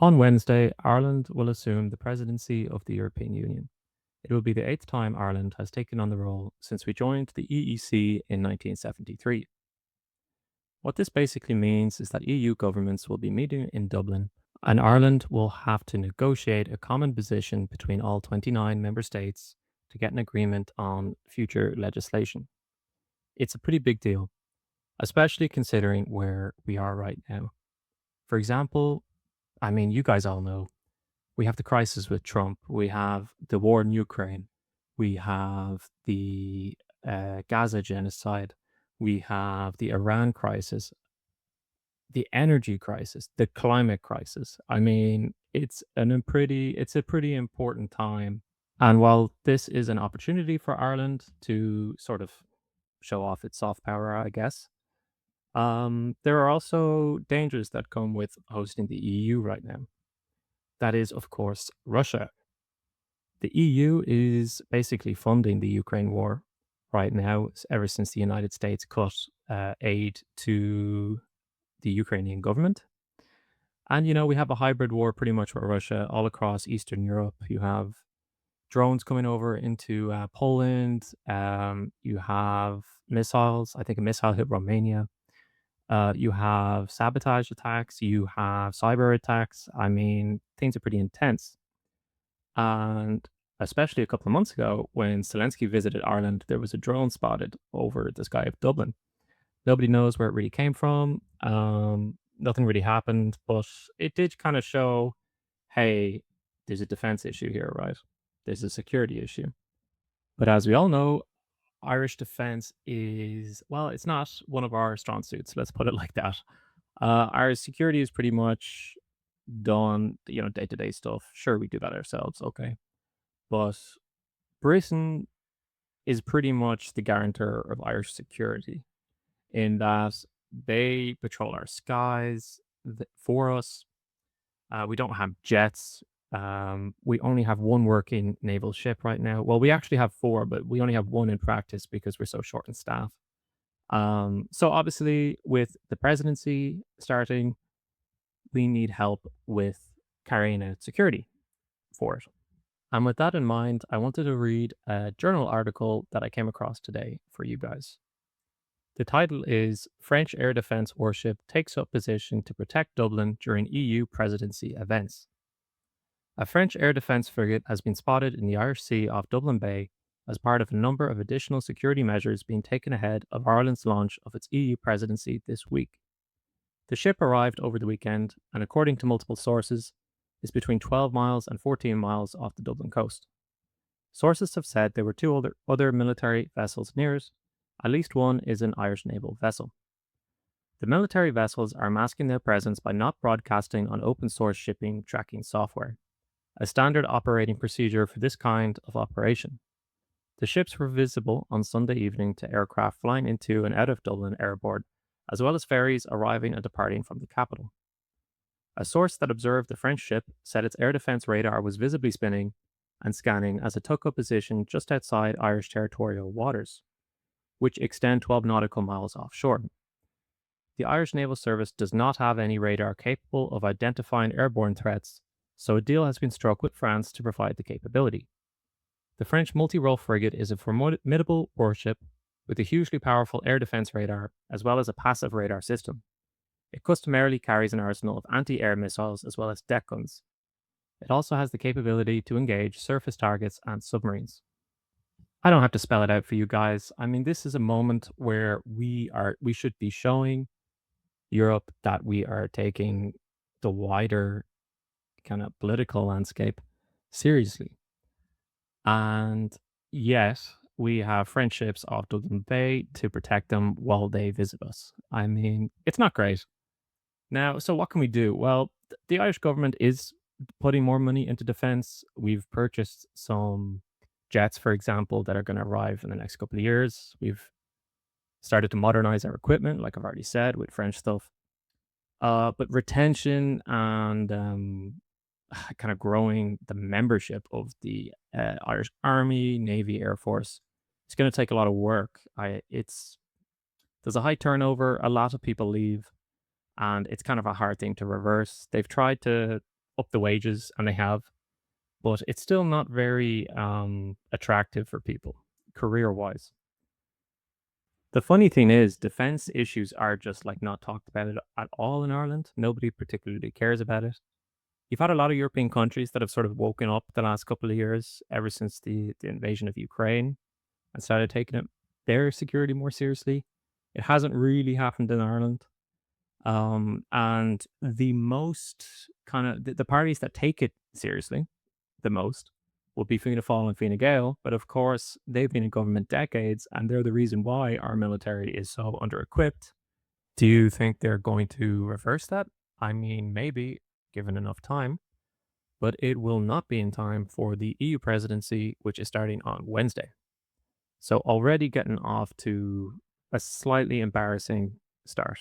On Wednesday, Ireland will assume the presidency of the European Union. It will be the eighth time Ireland has taken on the role since we joined the EEC in 1973. What this basically means is that EU governments will be meeting in Dublin, and Ireland will have to negotiate a common position between all 29 member states to get an agreement on future legislation. It's a pretty big deal, especially considering where we are right now. For example, you guys all know we have the crisis with Trump. We have the war in Ukraine. We have the Gaza genocide. We have the Iran crisis, the energy crisis, the climate crisis. It's a pretty important time. And while this is an opportunity for Ireland to sort of show off its soft power, I guess, there are also dangers that come with hosting the EU right now. That is, of course, Russia. The EU is basically funding the Ukraine war right now, ever since the United States cut aid to the Ukrainian government. And, we have a hybrid war pretty much with Russia all across Eastern Europe. You have drones coming over into Poland. You have missiles. I think a missile hit Romania. You have sabotage attacks. You have cyber attacks. Things are pretty intense. And especially a couple of months ago, when Zelensky visited Ireland, there was a drone spotted over the sky of Dublin. Nobody knows where it really came from. Nothing really happened, but it did kind of show, hey, there's a defense issue here, right? There's a security issue. But as we all know, Irish defense is, well, it's not one of our strong suits. Let's put it like that. Our security is pretty much done, day to day stuff. Sure, we do that ourselves, okay. But Britain is pretty much the guarantor of Irish security in that they patrol our skies for us. We don't have jets. We only have one working naval ship right now. Well, we actually have four, but we only have one in practice because we're so short in staff. So obviously, with the presidency starting, we need help with carrying out security for it. And with that in mind, I wanted to read a journal article that I came across today for you guys. The title is French Air Defense Warship Takes Up Position to Protect Dublin During EU Presidency Events. A French air defense frigate has been spotted in the Irish Sea off Dublin Bay as part of a number of additional security measures being taken ahead of Ireland's launch of its EU presidency this week. The ship arrived over the weekend and, according to multiple sources, is between 12 miles and 14 miles off the Dublin coast. Sources have said there were two other military vessels near it. At least one is an Irish naval vessel. The military vessels are masking their presence by not broadcasting on open source shipping tracking software, a standard operating procedure for this kind of operation. The ships were visible on Sunday evening to aircraft flying into and out of Dublin Airport, as well as ferries arriving and departing from the capital. A source that observed the French ship said its air defense radar was visibly spinning and scanning as it took up position just outside Irish territorial waters, which extend 12 nautical miles offshore. The Irish Naval Service does not have any radar capable of identifying airborne threats, so a deal has been struck with France to provide the capability. The French multi-role frigate is a formidable warship with a hugely powerful air defense radar as well as a passive radar system. It customarily carries an arsenal of anti-air missiles as well as deck guns. It also has the capability to engage surface targets and submarines. I don't have to spell it out for you guys. This is a moment where we should be showing Europe that we are taking the wider kind of political landscape seriously. And yet, we have French ships off Dublin Bay to protect them while they visit us. It's not great. Now, so what can we do? Well, the Irish government is putting more money into defense. We've purchased some jets, for example, that are going to arrive in the next couple of years. We've started to modernize our equipment, like I've already said, with French stuff. But retention and kind of growing the membership of the Irish Army, Navy, Air Force, it's going to take a lot of work. There's a high turnover. A lot of people leave, and it's kind of a hard thing to reverse. They've tried to up the wages, and they have, but it's still not very attractive for people career wise. The funny thing is, defense issues are just like not talked about it at all in Ireland. Nobody particularly cares about it. You've had a lot of European countries that have sort of woken up the last couple of years, ever since the invasion of Ukraine, and started taking their security more seriously. It hasn't really happened in Ireland. And the most kind of the parties that take it seriously the most would be Fianna Fáil and Fine Gael, but of course they've been in government decades, and they're the reason why our military is so under-equipped. Do you think they're going to reverse that? I mean, maybe, given enough time, but it will not be in time for the EU presidency, which is starting on Wednesday. So already getting off to a slightly embarrassing start.